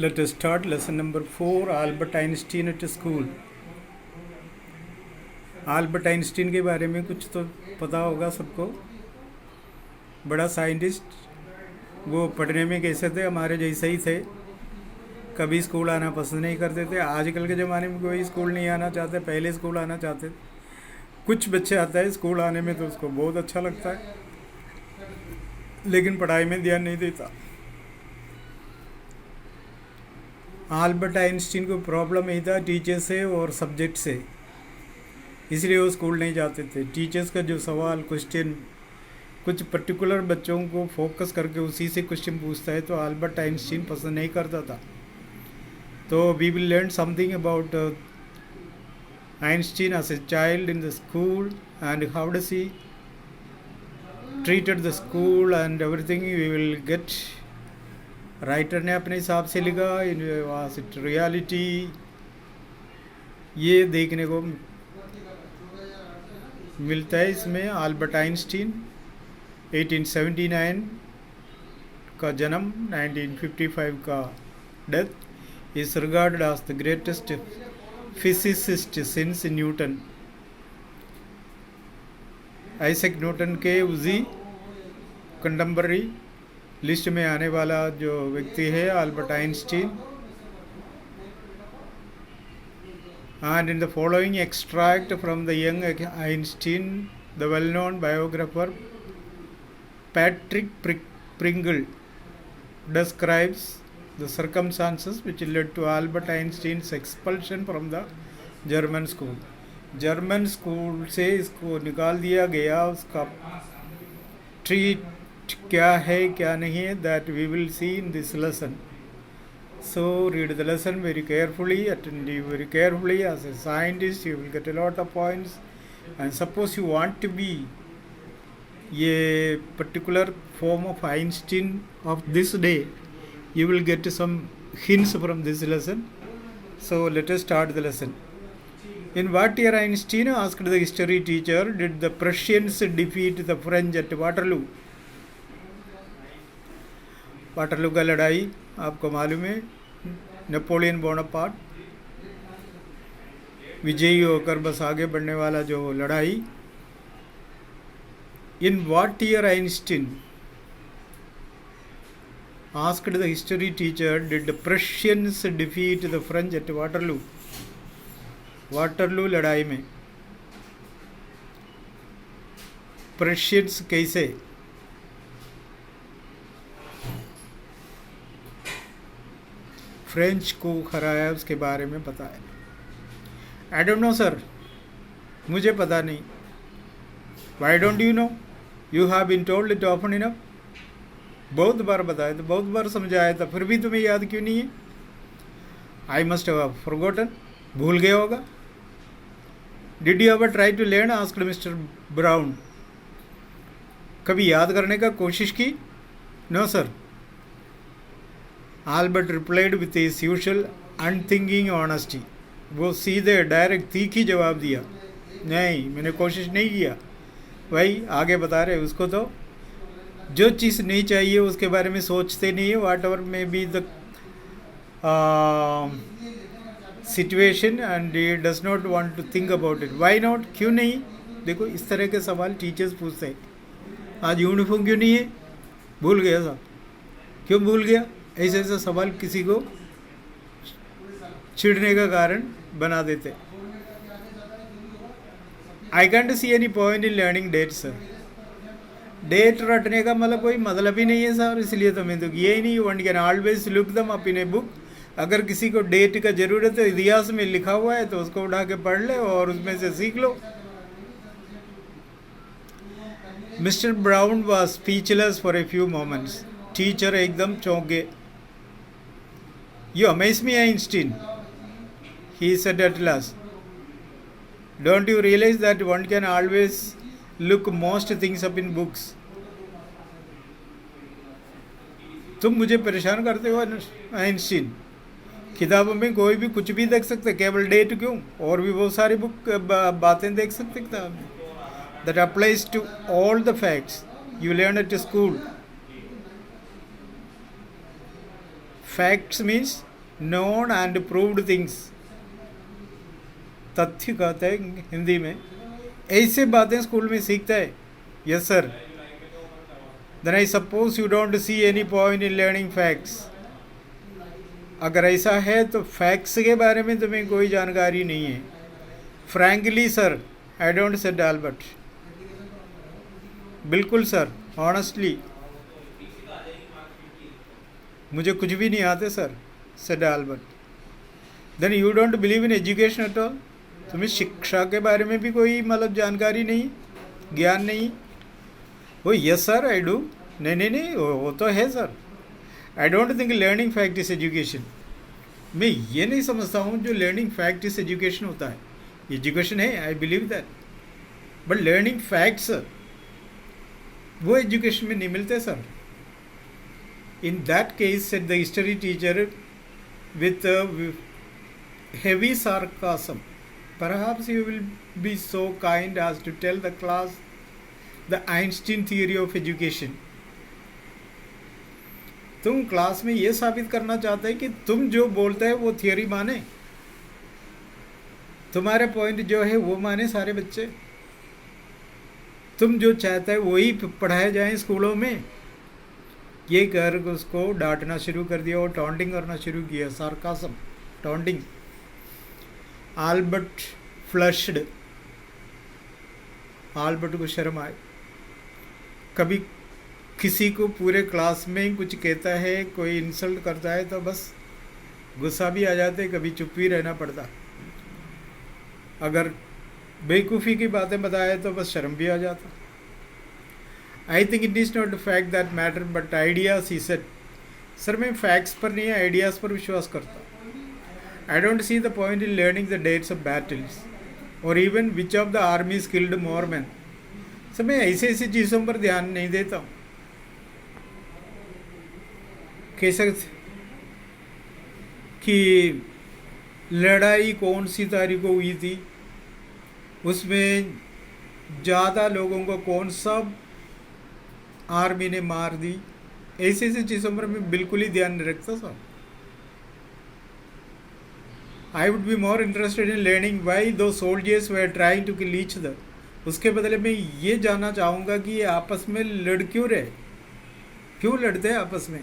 Let us start lesson number 4, Albert Einstein at school. Albert Einstein के बारे में कुछ तो पता होगा सबको। बड़ा साइंटिस्ट, वो पढ़ने में कैसे थे, हमारे जैसे ही थे। कभी स्कूल आना पसंद नहीं करते थे। आजकल के ज़माने में कोई स्कूल नहीं आना चाहते, पहले स्कूल आना चाहते। कुछ बच्चे आता है स्कूल आने में तो उसको बहुत अच्छा लगता है, लेकिन पढ़ाई में ध्यान नहीं देता। आल्बर्ट आइंस्टीन को प्रॉब्लम यही था टीचर से और सब्जेक्ट से, इसलिए वो स्कूल नहीं जाते थे। टीचर्स का जो सवाल क्वेश्चन कुछ पर्टिकुलर बच्चों को फोकस करके उसी से क्वेश्चन पूछता है, तो आल्बर्ट आइंस्टीन पसंद नहीं करता था। तो we will learn something about Einstein as a child in the school and how does he treated the school and everything we will get. Writer ने अपने हिसाब से लिखा, वाज इट रियलिटी, ये देखने को मिलता है इसमें। आल्बर्ट आइंस्टीन 1879 का जन्म, 1955 का death, is regarded as the greatest physicist since Newton. Isaac Newton के उसी कंटेम्पररी लिस्ट में आने वाला जो व्यक्ति है Albert Einstein. And in the following extract from the young Einstein, the well-known biographer Patrick Pringle describes the circumstances which led to Albert Einstein's expulsion from the German school. German school से इसको निकाल दिया गया। उसका treat क्या है क्या नहीं है, that we will see in this lesson. So read the lesson very carefully, attend very carefully. As a scientist you will get a lot of points, and suppose you want to be a particular form of Einstein of this day, you will get some hints from this lesson. So let us start the lesson. In what year, Einstein asked the history teacher, did the Prussians defeat the French at Waterloo? Waterloo का लड़ाई आपको मालूम है, Napoleon Bonaparte विजयी होकर बस आगे बढ़ने वाला जो लड़ाई। In what year Einstein asked the history teacher did the Prussians defeat the French eight Waterloo? Waterloo लड़ाई में प्रशियंस कैसे फ्रेंच को हराया, उसके बारे में बताया। आई डोंट नो सर, मुझे पता नहीं। Why don't you know? You have been told it often enough. बहुत बार बताया था, बहुत बार समझाया था, फिर भी तुम्हें याद क्यों नहीं है? आई मस्ट हैव फॉरगॉटन, भूल गया होगा। Did you ever try to learn, asked mister Brown. कभी याद करने का कोशिश की? No sir. Albert replied with his usual unthinking honesty. वो सीधे डायरेक्ट तीखी जवाब दिया, नहीं मैंने कोशिश नहीं किया। भाई आगे बता रहे उसको, तो जो चीज़ नहीं चाहिए उसके बारे में सोचते नहीं है। Whatever may be the situation and he does not want to think about it. Why not, क्यों नहीं? देखो इस तरह के सवाल टीचर्स पूछते हैं। आज यूनिफॉर्म क्यों नहीं है? भूल गया साहब। क्यों भूल गया? ऐसे ऐसे सवाल किसी को चिढ़ने का कारण बना देते। I can't see any point in learning date sir. Date रटने का मतलब कोई मतलब ही नहीं है सर, इसलिए तो मैं तो ये ही नहीं। One can always look them up in a book. अगर किसी को डेट का जरूरत है, इतिहास में लिखा हुआ है, तो उसको उठा के पढ़ ले और उसमें से सीख लो। Mister Brown was speechless for a few moments. Teacher एकदम चौंक गए। You amaze me, Einstein, he said at last. Don't you realize that one can always look most things up in books? तुम मुझे परेशान करते हो आइंस्टीन। किताबों में कोई भी कुछ भी देख सकते, केवल डेट क्यों, और भी बहुत सारी बुक बातें देख सकते किताब में। That applies to all the facts you learn at school. Facts means known and proved things, तथ्य कहते हैं हिंदी में। ऐसे बातें स्कूल में सीखता है। Yes sir. Then I suppose you don't see any point in learning facts. अगर ऐसा है तो फैक्ट्स के बारे में तुम्हें कोई जानकारी नहीं है। Frankly sir, I don't said Albert. बिल्कुल सर, ऑनेस्टली मुझे कुछ भी नहीं आते sir, said Albert. Then you don't believe in education at all. तुम्हें शिक्षा के बारे में भी कोई मतलब जानकारी नहीं, ज्ञान नहीं। वो यस सर आई डू। नहीं नहीं नहीं, वो तो है sir. I don't think learning fact is education. मैं ये नहीं समझता हूँ जो लर्निंग फैक्ट इज एजुकेशन होता है। एजुकेशन है, I believe that, but learning facts वो एजुकेशन में नहीं मिलते sir. In that case said the history teacher with heavy sarcasm, perhaps you will be so kind as to tell the class the Einstein theory of education. तुम class में ये साबित करना चाहते हैं कि तुम जो बोलते हैं वो थियोरी माने, तुम्हारे पॉइंट जो है वो माने सारे बच्चे, तुम जो चाहते हैं वही पढ़ाए जाएं स्कूलों में। ये कर उसको डांटना शुरू कर दिया और टॉन्टिंग करना शुरू किया, सार्कासम, टॉन्टिंग। Albert flushed. आल्बर्ट को शर्म आए। कभी किसी को पूरे क्लास में कुछ कहता है, कोई इंसल्ट करता है तो बस गुस्सा भी आ जाते, कभी चुप भी रहना पड़ता। अगर बेवकूफ़ी की बातें बताए तो बस शर्म भी आ जाता। I think it is not the fact that matter but ideas, he said. Sir मैं फैक्ट्स पर नहीं, आइडियाज़ पर विश्वास करता। I don't see the point in learning the dates of battles और even which of the armies killed more man. Sir मैं ऐसे ऐसी चीज़ों पर ध्यान नहीं देता हूँ। कैसे कि लड़ाई कौन सी तारीख को हुई थी, उसमें ज़्यादा लोगों को कौन सा आर्मी ने मार दी, ऐसी ऐसी चीज़ों पर मैं बिल्कुल ही ध्यान नहीं रखता sir. I would be more interested in learning why two soldiers were trying to kill each other. उसके बदले में ये जानना चाहूँगा कि ये आपस में लड़ क्यों रहे, क्यों लड़ते हैं आपस में,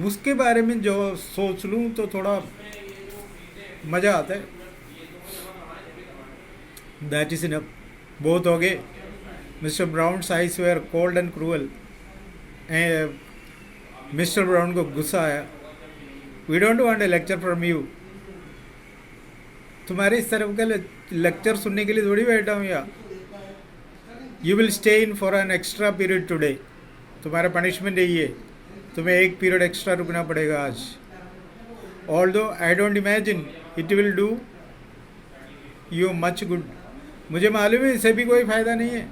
उसके बारे में जो सोच लूँ तो थोड़ा मज़ा आता है। दैट इज़ इनफ, बहुत हो गए। Mister Brown's eyes were cold and cruel. Mister Brown को गुस्सा आया। We don't want a lecture from you. तुम्हारे इस तरफ का लेक्चर सुनने के लिए थोड़ी बैठा हूँ यहाँ। You will stay in for an extra period today. तुम्हारा पनिशमेंट यही है, तुम्हें एक पीरियड एक्स्ट्रा रुकना पड़ेगा आज। Although I don't imagine it will do you much good. मुझे मालूम है इससे भी कोई फ़ायदा नहीं है,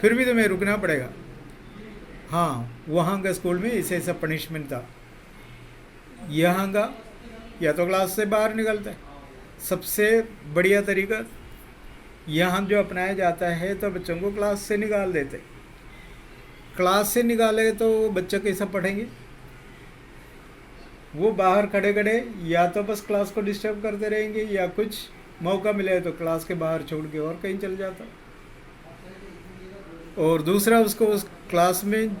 फिर भी तुम्हें रुकना पड़ेगा। हाँ, वहाँ का स्कूल में इसे ऐसा पनिशमेंट था। यहाँ का या तो क्लास से बाहर निकलता है। सबसे बढ़िया तरीका यहाँ जो अपनाया जाता है तो बच्चों को क्लास से निकाल देते। क्लास से निकाले तो बच्चे कैसा पढ़ेंगे, वो बाहर खड़े खड़े या तो बस क्लास को डिस्टर्ब करते रहेंगे या कुछ मौका मिले तो क्लास के बाहर छोड़ के और कहीं चल जाता। और दूसरा, उसको उस क्लास में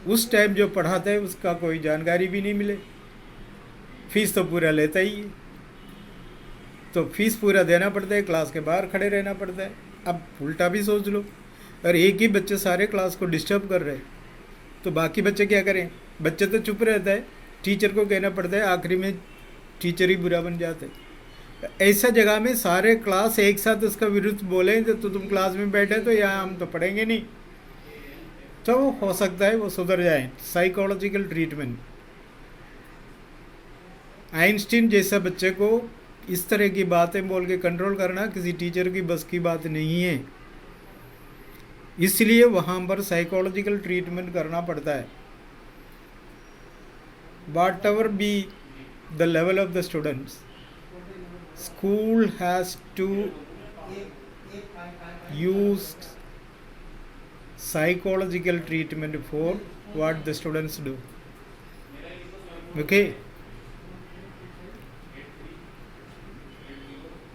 उस टाइम जो पढ़ाता है उसका कोई जानकारी भी नहीं मिले। फीस तो पूरा लेता ही है, तो फीस पूरा देना पड़ता है, क्लास के बाहर खड़े रहना पड़ता है। अब उल्टा भी सोच लो, और एक ही बच्चे सारे क्लास को डिस्टर्ब कर रहे हैं तो बाकी बच्चे क्या करें। बच्चे तो चुप रहता है, टीचर को कहना पड़ता है, आखिरी में टीचर ही बुरा बन जाता है। ऐसा जगह में सारे क्लास एक साथ उसका विरुद्ध बोलें तो तुम क्लास में बैठे तो यहाँ हम तो पढ़ेंगे नहीं, तो हो सकता है वो सुधर जाए। Psychological treatment. आइंस्टीन जैसा बच्चे को इस तरह की बातें बोल के कंट्रोल करना किसी टीचर की बस की बात नहीं है, इसलिए वहाँ पर साइकोलॉजिकल ट्रीटमेंट करना पड़ता है। Whatever be the level of the students, school has to use psychological treatment for what the students do. Okay,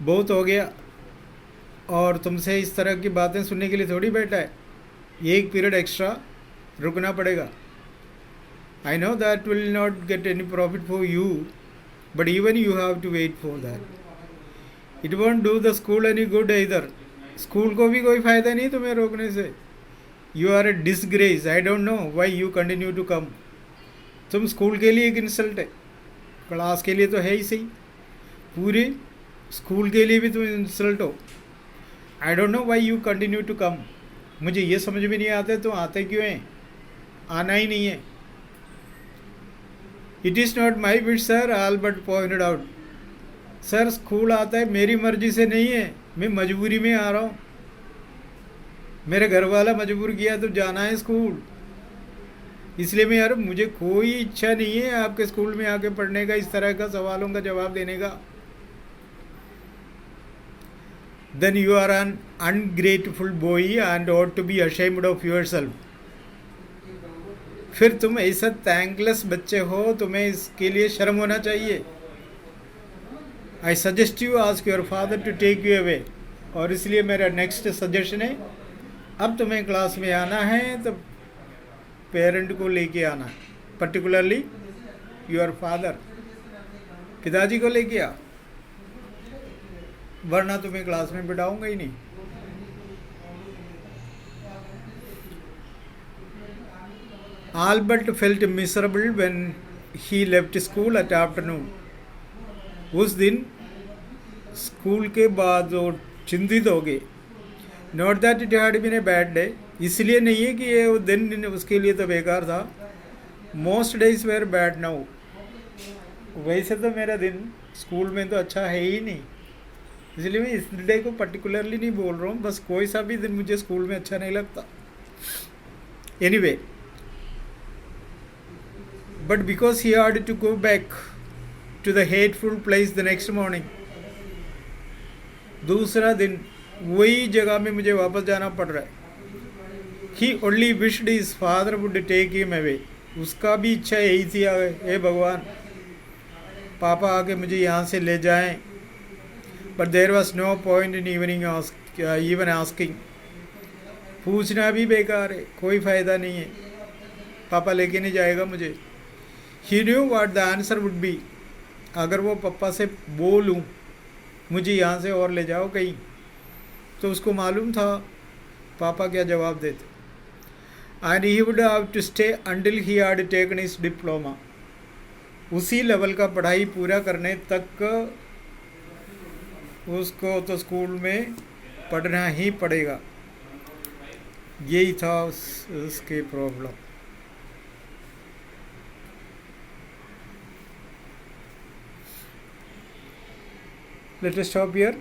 बहुत हो गया। और तुमसे इस तरह की बातें सुनने के लिए थोड़ी बैठा है, एक पीरियड एक्स्ट्रा रुकना पड़ेगा। I know that will not get any profit for you, but even you have to wait for that. It won't do the school any good इधर, स्कूल को भी कोई फ़ायदा नहीं तुम्हें रोकने से। You are a disgrace, I don't know why you continue to come. तुम स्कूल के लिए एक इंसल्ट है, क्लास के लिए तो है ही सही, पूरे स्कूल के लिए भी तुम इंसल्ट हो। I don't know why you continue to come. मुझे ये समझ में नहीं आते तो आते क्यों हैं, आना ही नहीं है। It is not my wish sir, Albert pointed out. Sir school आता है मेरी मर्जी से नहीं है, मैं मजबूरी में आ रहा हूँ, मेरे घर वाला मजबूर किया तो जाना है स्कूल, इसलिए मैं यार, मुझे कोई इच्छा नहीं है आपके स्कूल में आके पढ़ने का, इस तरह का सवालों का जवाब देने का। Then you are an ungrateful boy and ought to be ashamed of yourself. फिर तुम ऐसा थैंकलेस बच्चे हो, तुम्हें इसके लिए शर्म होना चाहिए। I suggest you ask your father to take you away. और इसलिए मेरा नेक्स्ट सजेशन है, अब तुम्हें क्लास में आना है तो पेरेंट को लेके आना, पर्टिकुलरली योर फादर, पिताजी को लेके आ, वरना तुम्हें क्लास में बिठाऊंगा ही नहीं। Albert felt miserable when he left school at afternoon. उस दिन स्कूल के बाद वो चिंतित हो गए। Not that it had been a bad day, इसलिए नहीं है कि ये वो दिन उसके लिए तो बेकार था। Most days were bad now. वैसे तो मेरा दिन स्कूल में तो अच्छा है ही नहीं, इसलिए मैं इस डे को पर्टिकुलरली नहीं बोल रहा हूँ, बस कोई सा भी दिन मुझे स्कूल में अच्छा नहीं लगता। Anyway, but because he had to go back to the hateful place the next morning, दूसरा दिन वही जगह में मुझे वापस जाना पड़ रहा है। He only wished his father would take him away. उसका भी इच्छा यही थी, हे भगवान पापा आके मुझे यहाँ से ले जाएं। But there was no point in even asking. पूछना भी बेकार है, कोई फ़ायदा नहीं है, पापा लेके नहीं जाएगा मुझे। He knew what the answer would be. अगर वो पापा से बोलूं मुझे यहाँ से और ले जाओ कहीं, तो उसको मालूम था पापा क्या जवाब देते। And he would have to stay until he had taken his diploma. उसी लेवल का पढ़ाई पूरा करने तक उसको तो स्कूल में पढ़ना ही पड़ेगा। यही था उसके problem. Let us stop here.